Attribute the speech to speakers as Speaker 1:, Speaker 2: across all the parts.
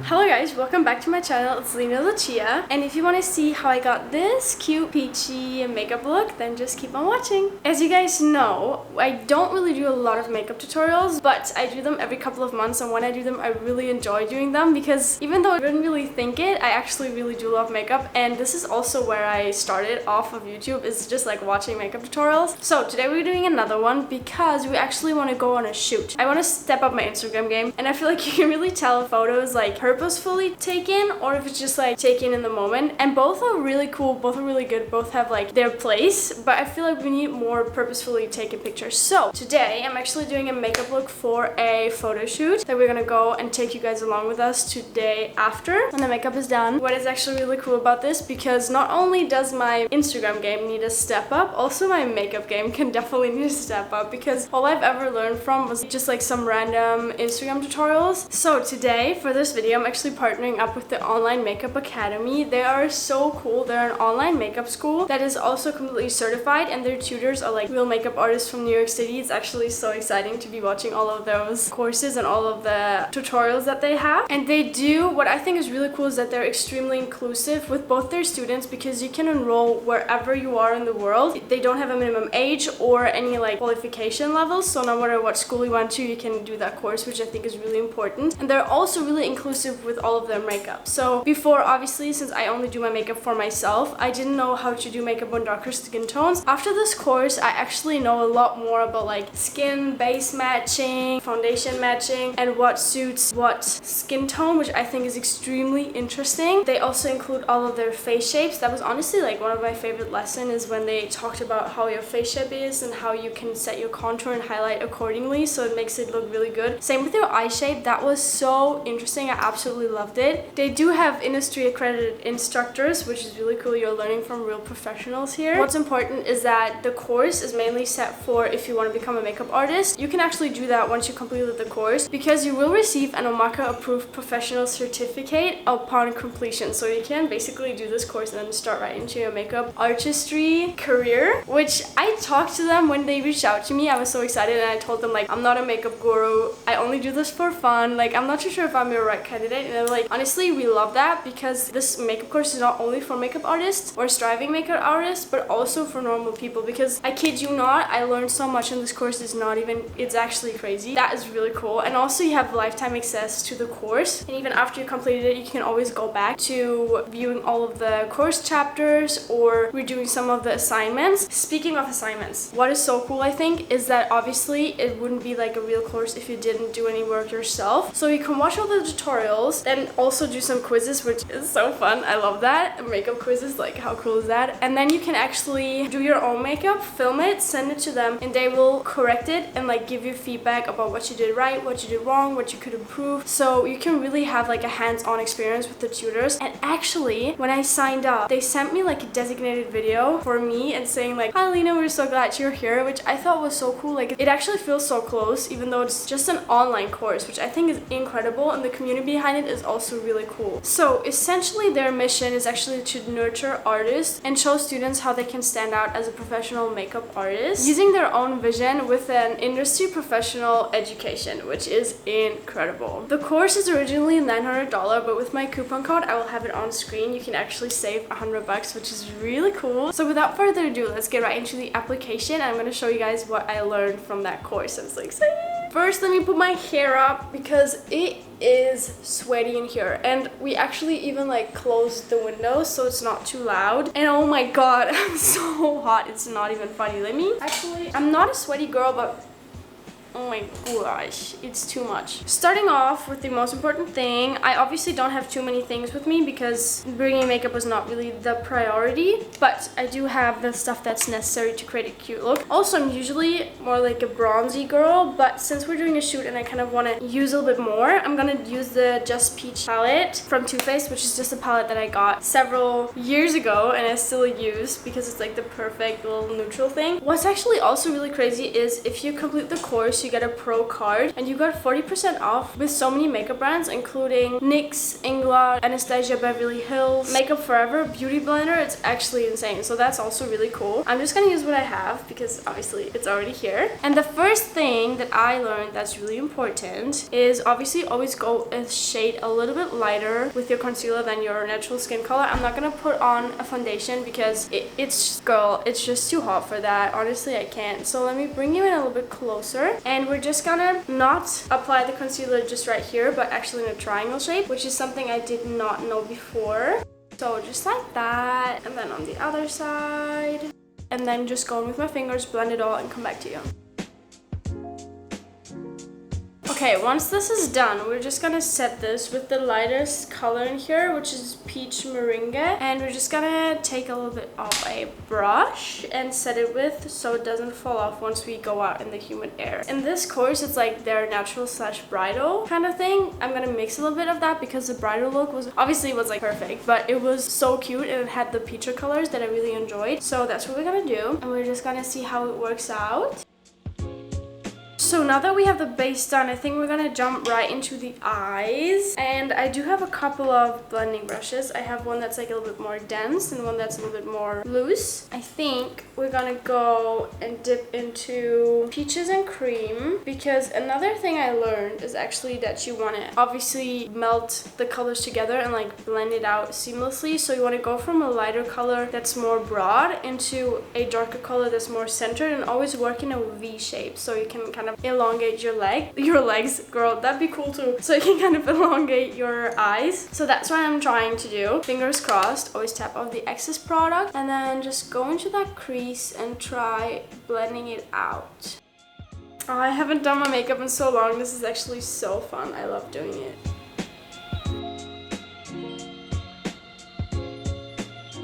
Speaker 1: Hello guys, welcome back to my channel. It's LenaLuciia, and if you want to see how I got this cute peachy makeup look, then just keep on watching. As you guys know, I don't really do a lot of makeup tutorials, but I do them every couple of months, and when I do them, I really enjoy doing them because even though I didn't really think it, I actually really do love makeup, and this is also where I started off of YouTube, is just like watching makeup tutorials. So today we're doing another one because we actually want to go on a shoot. I want to step up my Instagram game, and I feel like you can really tell if photos like purposefully taken or if it's just like taken in the moment, and both are really cool, both are really good, both have like their place, but I feel like we need more purposefully taken pictures. So today I'm actually doing a makeup look for a photo shoot that we're gonna go and take you guys along with us today after when the makeup is done. What is actually really cool about this, because not only does my Instagram game need a step up, also my makeup game can definitely need a step up, because all I've ever learned from was just like some random Instagram tutorials. So today for this video I'm actually partnering up with the Online Makeup Academy. They are so cool. They're an online makeup school that is also completely certified, and their tutors are like real makeup artists from New York City. It's actually so exciting to be watching all of those courses and all of the tutorials that they have. And they do, what I think is really cool is that they're extremely inclusive with both their students, because you can enroll wherever you are in the world. They don't have a minimum age or any like qualification levels, so no matter what school you went to, you can do that course, which I think is really important. And they're also really inclusive with all of their makeup. So before, obviously, since I only do my makeup for myself, I didn't know how to do makeup on darker skin tones. After this course, I actually know a lot more about like skin base matching, foundation matching, and what suits what skin tone, which I think is extremely interesting. They also include all of their face shapes. That was honestly like one of my favorite lessons, is when they talked about how your face shape is and how you can set your contour and highlight accordingly, so it makes it look really good. Same with your eye shape. That was so interesting. I absolutely loved it. They do have industry accredited instructors, which is really cool. You're learning from real professionals here. What's important is that the course is mainly set for if you want to become a makeup artist. You can actually do that once you completed the course, because you will receive an Omaka approved professional certificate upon completion. So you can basically do this course and then start right into your makeup artistry career, which I talked to them when they reached out to me. I was so excited, and I told them like, I'm not a makeup guru. I only do this for fun. Like, I'm not too sure if I'm the right candidate. And they're like, honestly, we love that, because this makeup course is not only for makeup artists or striving makeup artists, but also for normal people, because I kid you not, I learned so much in this course. It's actually crazy. That is really cool. And also you have lifetime access to the course, and even after you completed it, you can always go back to viewing all of the course chapters or redoing some of the assignments. Speaking of assignments, what is so cool I think is that obviously it wouldn't be like a real course if you didn't do any work yourself. So you can watch all the tutorials and also do some quizzes, which is so fun. I love that. Makeup quizzes, like how cool is that? And then you can actually do your own makeup, film it, send it to them, and they will correct it and like give you feedback about what you did right, what you did wrong, what you could improve. So you can really have like a hands-on experience with the tutors. And actually, when I signed up, they sent me like a designated video for me and saying like, hi Lena, we're so glad you're here, which I thought was so cool. Like, it actually feels so close, even though it's just an online course, which I think is incredible, and the community behind it is also really cool. So essentially their mission is actually to nurture artists and show students how they can stand out as a professional makeup artist using their own vision with an industry professional education, which is incredible. The course is originally $900, but with my coupon code, I will have it on screen, you can actually save $100, which is really cool. So without further ado, let's get right into the application. I'm going to show you guys what I learned from that course. I'm so excited. First, let me put my hair up because it is sweaty in here, and we actually even like closed the windows so it's not too loud. And oh my god, I'm so hot, it's not even funny. I'm not a sweaty girl, but oh my gosh, it's too much. Starting off with the most important thing, I obviously don't have too many things with me because bringing makeup was not really the priority, but I do have the stuff that's necessary to create a cute look. Also, I'm usually more like a bronzy girl, but since we're doing a shoot and I kind of want to use a little bit more, I'm gonna use the Just Peach palette from Too Faced, which is just a palette that I got several years ago and I still use because it's like the perfect little neutral thing. What's actually also really crazy is if you complete the course, course you get a pro card, and you got 40% off with so many makeup brands, including NYX, Inglot, Anastasia Beverly Hills, Makeup Forever, Beauty Blender. It's actually insane, so that's also really cool. I'm just gonna use what I have because obviously it's already here. And the first thing that I learned that's really important is obviously always go a shade a little bit lighter with your concealer than your natural skin color. I'm not gonna put on a foundation because it's just too hot for that. Honestly, I can't. So let me bring you in a little bit closer, and we're just gonna not apply the concealer just right here, but actually in a triangle shape, which is something I did not know before. So just like that, and then on the other side, and then just go in with my fingers, blend it all, and come back to you. Okay, once this is done, we're just gonna set this with the lightest color in here, which is Peach Meringue. And we're just gonna take a little bit of a brush and set it with so it doesn't fall off once we go out in the humid air. In this course, it's like their natural slash bridal kind of thing. I'm gonna mix a little bit of that because the bridal look was obviously like perfect, but it was so cute and it had the peach colors that I really enjoyed. So that's what we're gonna do, and we're just gonna see how it works out. So now that we have the base done, I think we're gonna jump right into the eyes. And I do have a couple of blending brushes. I have one that's like a little bit more dense and one that's a little bit more loose. I think we're gonna go and dip into Peaches and Cream, because another thing I learned is actually that you wanna obviously melt the colors together and like blend it out seamlessly. So you wanna go from a lighter color that's more broad into a darker color that's more centered, and always work in a V shape so you can kind of elongate your legs, girl, that'd be cool too, so you can kind of elongate your eyes. So that's what I'm trying to do. Fingers crossed. Always tap off the excess product and then just go into that crease and try blending it out. Oh, I haven't done my makeup in so long. This is actually so fun. I love doing it.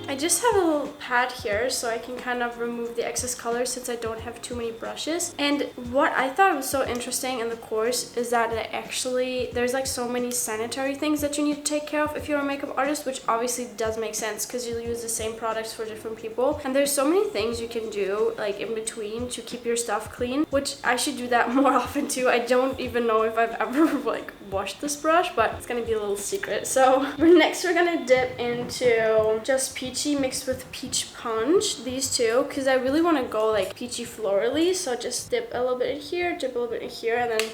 Speaker 1: I just have a little pad here so I can kind of remove the excess color since I don't have too many brushes. And what I thought was so interesting in the course is that there's like so many sanitary things that you need to take care of if you're a makeup artist, which obviously does make sense because you use the same products for different people. And there's so many things you can do like in between to keep your stuff clean, which I should do that more often too. I don't even know if I've ever like washed this brush, but it's gonna be a little secret. So next we're gonna dip into just Peachy mixed with Peach Punch, these two, because I really want to go like peachy florally. So just dip a little bit in here, dip a little bit in here, and then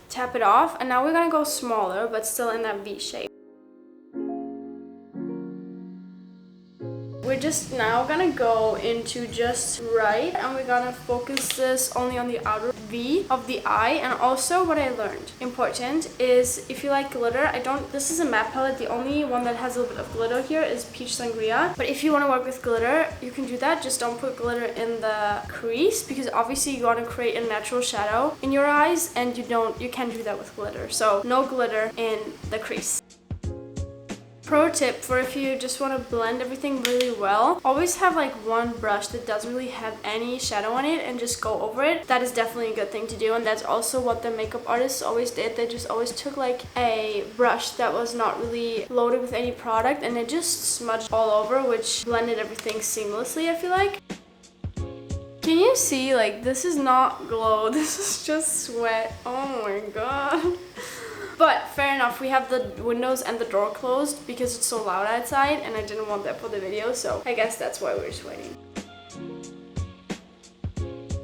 Speaker 1: tap it off. And now we're gonna go smaller but still in that V shape. We're just now gonna go into just right, and we're gonna focus this only on the outer V of the eye. And also what I learned, important, is if you like glitter, this is a matte palette, the only one that has a little bit of glitter here is Peach Sangria. But if you want to work with glitter, you can do that, just don't put glitter in the crease, because obviously you want to create a natural shadow in your eyes, and you can't do that with glitter. So no glitter in the crease. Pro tip for if you just want to blend everything really well, always have like one brush that doesn't really have any shadow on it and just go over it. That is definitely a good thing to do, and that's also what the makeup artists always did. They just always took like a brush that was not really loaded with any product and they just smudged all over, which blended everything seamlessly, I feel like. Can you see, like, this is not glow, this is just sweat. Oh my god. But fair enough, we have the windows and the door closed because it's so loud outside and I didn't want that for the video, so I guess that's why we're sweating.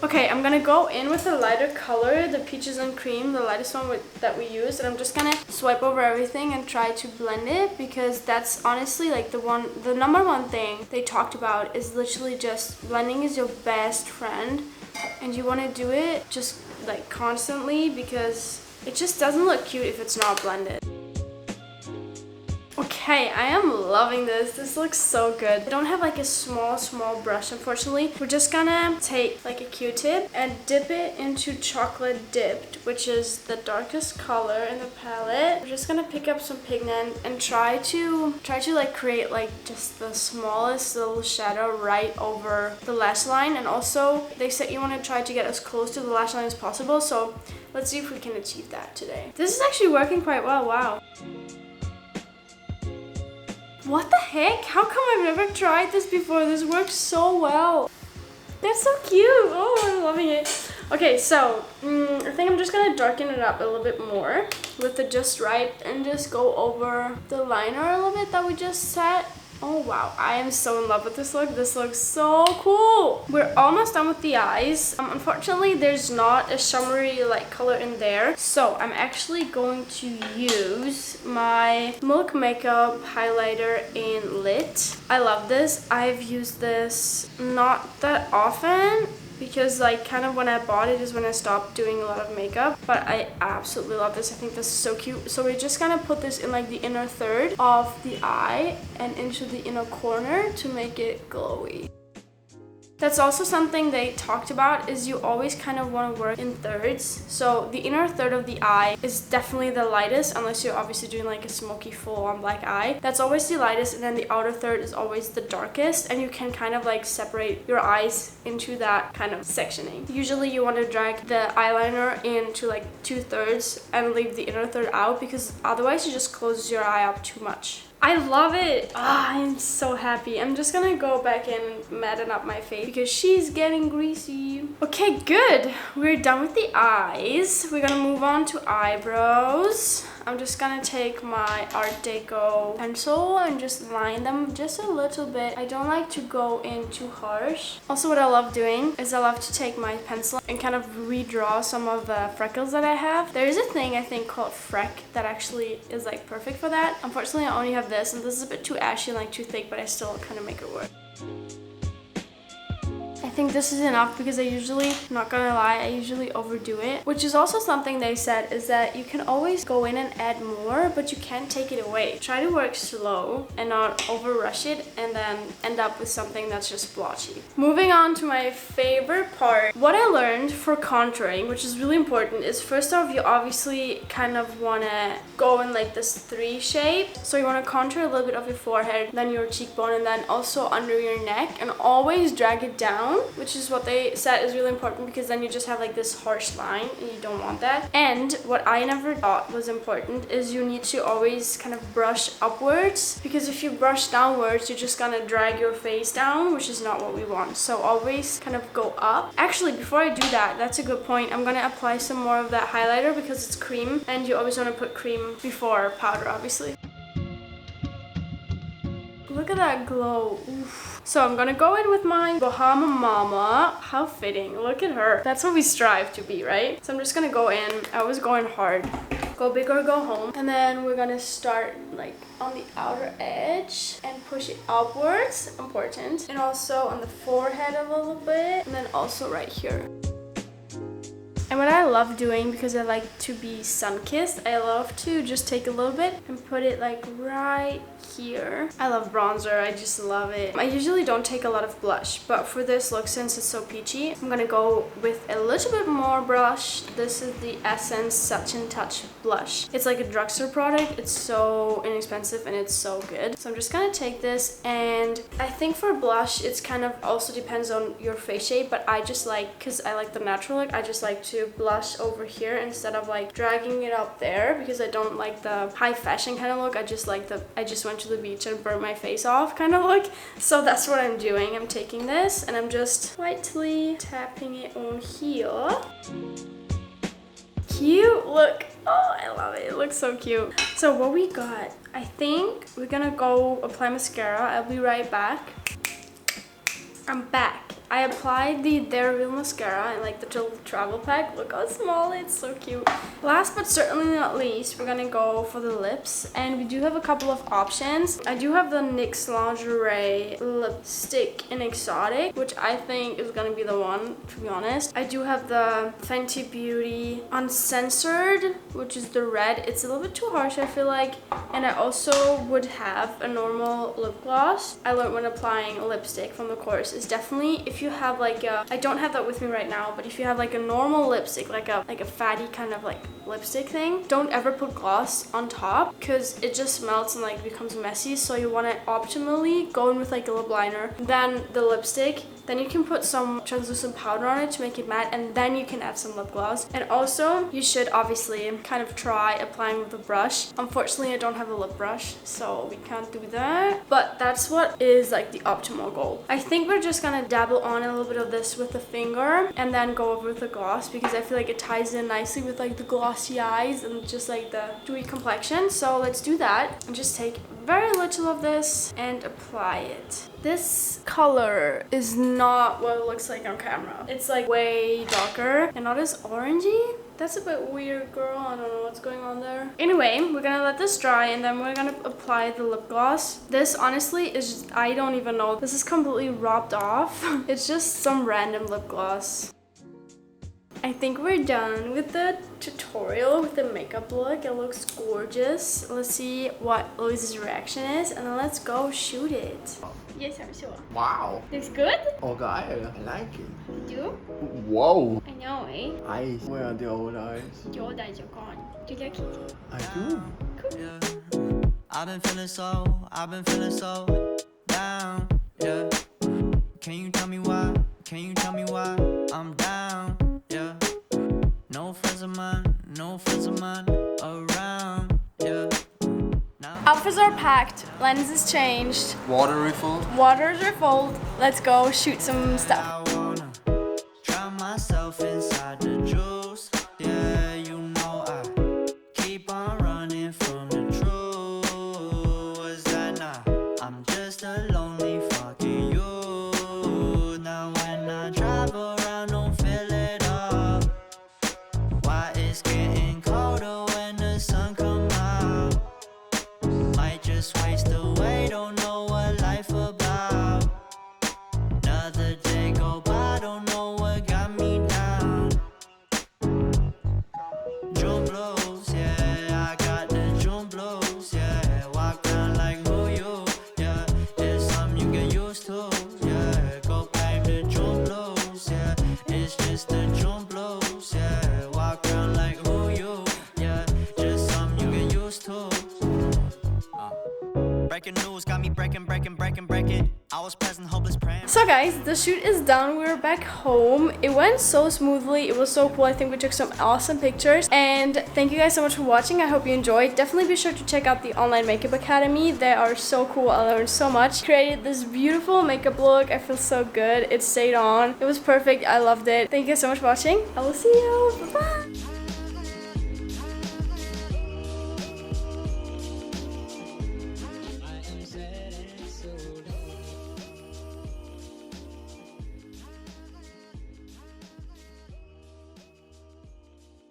Speaker 1: Okay, I'm gonna go in with a lighter color, the Peaches and Cream, the lightest one that we used, and I'm just gonna swipe over everything and try to blend it, because that's honestly like the number one thing they talked about is literally just blending is your best friend, and you wanna do it just like constantly because it just doesn't look cute if it's not blended. Okay, I am loving this. This looks so good. I don't have like a small brush, unfortunately. We're just gonna take like a Q-tip and dip it into Chocolate Dipped, which is the darkest color in the palette. We're just gonna pick up some pigment and try to like create like just the smallest little shadow right over the lash line. And also, they said you want to try to get as close to the lash line as possible, so let's see if we can achieve that today. This is actually working quite well, wow. What the heck? How come I've never tried this before? This works so well. That's so cute. Oh, I'm loving it. Okay, so I think I'm just gonna darken it up a little bit more with the Just Right and just go over the liner a little bit that we just set. Oh wow, I am so in love with this look. This looks so cool. We're almost done with the eyes. Unfortunately, there's not a shimmery like color in there. So I'm actually going to use my Milk Makeup highlighter in Lit. I love this. I've used this not that often, because like kind of when I bought it is when I stopped doing a lot of makeup, but I absolutely love this. I think this is so cute. So we're just gonna put this in like the inner third of the eye and into the inner corner to make it glowy. That's also something they talked about, is you always kind of want to work in thirds. So the inner third of the eye is definitely the lightest, unless you're obviously doing like a smoky full-on black eye. That's always the lightest, and then the outer third is always the darkest, and you can kind of like separate your eyes into that kind of sectioning. Usually you want to drag the eyeliner into like 2/3 and leave the inner third out, because otherwise you just close your eye up too much. I love it. I'm so happy. I'm just gonna go back in and madden up my face because she's getting greasy. Okay, good. We're done with the eyes. We're gonna move on to eyebrows. I'm just gonna take my Art Deco pencil and just line them just a little bit. I don't like to go in too harsh. Also, what I love doing is I love to take my pencil and kind of redraw some of the freckles that I have. There is a thing I think called Freck that actually is like perfect for that. Unfortunately, I only have this, and this is a bit too ashy and like too thick, but I still kind of make it work. I think this is enough because I usually, not gonna lie, I usually overdo it. Which is also something they said, is that you can always go in and add more, but you can't take it away. Try to work slow and not over rush it and then end up with something that's just blotchy. Moving on to my favorite part. What I learned for contouring, which is really important, is first off, you obviously kind of wanna go in like this 3 shape. So you wanna contour a little bit of your forehead, then your cheekbone, and then also under your neck, and always drag it down, which is what they said is really important, because then you just have like this harsh line and you don't want that. And what I never thought was important is you need to always kind of brush upwards, because if you brush downwards, you're just gonna drag your face down, which is not what we want. So always kind of go up. Actually, before I do that, that's a good point. I'm gonna apply some more of that highlighter because it's cream, and you always want to put cream before powder, obviously. Look at that glow. Oof. So I'm gonna go in with my Bahama Mama. How fitting. Look at her. That's what we strive to be, right? So I'm just gonna go in. I was going hard. Go big or go home. And then we're gonna start like on the outer edge and push it upwards. Important. And also on the forehead a little bit. And then also right here. And what I love doing, because I like to be sun-kissed, I love to just take a little bit and put it like right here. I love bronzer. I just love it. I usually don't take a lot of blush, but for this look, since it's so peachy, I'm gonna go with a little bit more blush. This is the Essence Such and Touch blush. It's like a drugstore product. It's so inexpensive and it's so good. So I'm just gonna take this, and I think for blush, it's kind of also depends on your face shape, but I just like, because I like the natural look, I just like to blush over here instead of like dragging it up there, because I don't like the high fashion kind of look. I just like the I just went to the beach and burnt my face off kind of look. So that's what I'm doing. I'm taking this and I'm just lightly tapping it on here. Cute. Look. Oh, I love it. It looks so cute. So what we got, I think we're gonna go apply mascara. I'll be right back. I'm back. I applied the They're Real mascara in like the little travel pack. Look how small, it's so cute. Last but certainly not least, we're gonna go for the lips, and we do have a couple of options. I do have the NYX Lingerie lipstick in Exotic, which I think is gonna be the one, to be honest. I do have the Fenty Beauty Uncensored, which is the red. It's a little bit too harsh, I feel like. And I also would have a normal lip gloss. I learned when applying a lipstick from the course is definitely, if you have like a, I don't have that with me right now, but if you have like a normal lipstick, like a fatty kind of like lipstick thing. Don't ever put gloss on top because it just melts and like becomes messy. So you want to optimally go in with like a lip liner, then the lipstick. Then you can put some translucent powder on it to make it matte, and then you can add some lip gloss. And also, you should obviously kind of try applying with a brush. Unfortunately, I don't have a lip brush, so we can't do that. But that's what is like the optimal goal. I think we're just gonna dabble on a little bit of this with the finger and then go over with the gloss because I feel like it ties in nicely with like the glossy eyes and just like the dewy complexion. So let's do that and just take very little of this and apply it. This color is not what it looks like on camera. It's like way darker and not as orangey. That's a bit weird, girl. I don't know what's going on there. Anyway, we're gonna let this dry and then we're gonna apply the lip gloss. This honestly is just, I don't even know. This is completely rubbed off. It's just some random lip gloss. I think we're done with the tutorial with the makeup look. It looks gorgeous. Let's see what Louise's reaction is and then let's go shoot it. Yes, I'm sure.
Speaker 2: Wow.
Speaker 1: Looks good?
Speaker 2: Okay, I like it.
Speaker 1: You do?
Speaker 2: Whoa.
Speaker 1: I know, eh?
Speaker 2: Eyes. Where are the old eyes?
Speaker 1: Your old eyes are gone. Do you like it?
Speaker 2: I do.
Speaker 1: Cool.
Speaker 3: I've been feeling so down, yeah. Can you tell me why? Can you tell me why I'm down, yeah? No friends of mine around, yeah.
Speaker 1: Outfits are packed, lenses changed,
Speaker 2: Water refilled.
Speaker 1: waters refilled. Let's go shoot some stuff.
Speaker 3: I wanna drown myself inside the juice, yeah. You know I keep on running from the truth. Was that not? I'm just a lonely fucking you. Now when I drive around, don't feel it all. Why it's getting colder when the sun come out? Might just waste away, don't know what life about. Another day go by, don't know what got me down. June blues, yeah, I got the June blues, yeah. Walk around like who you, yeah. It's something you get used to, yeah. Go claim the June blues, yeah. It's just the June blues, yeah. Walk around like who you, yeah. Just something you get used to. Breaking news got me breaking. I was present, hopeless, praying.
Speaker 1: So guys, the shoot is done. We're back home. It went so smoothly. It was so cool. I think we took some awesome pictures. And thank you guys so much for watching. I hope you enjoyed. Definitely be sure to check out the online makeup academy. They are so cool. I learned so much. Created this beautiful makeup look. I feel so good. It stayed on. It was perfect. I loved it. Thank you guys so much for watching. I will see you. Bye-bye.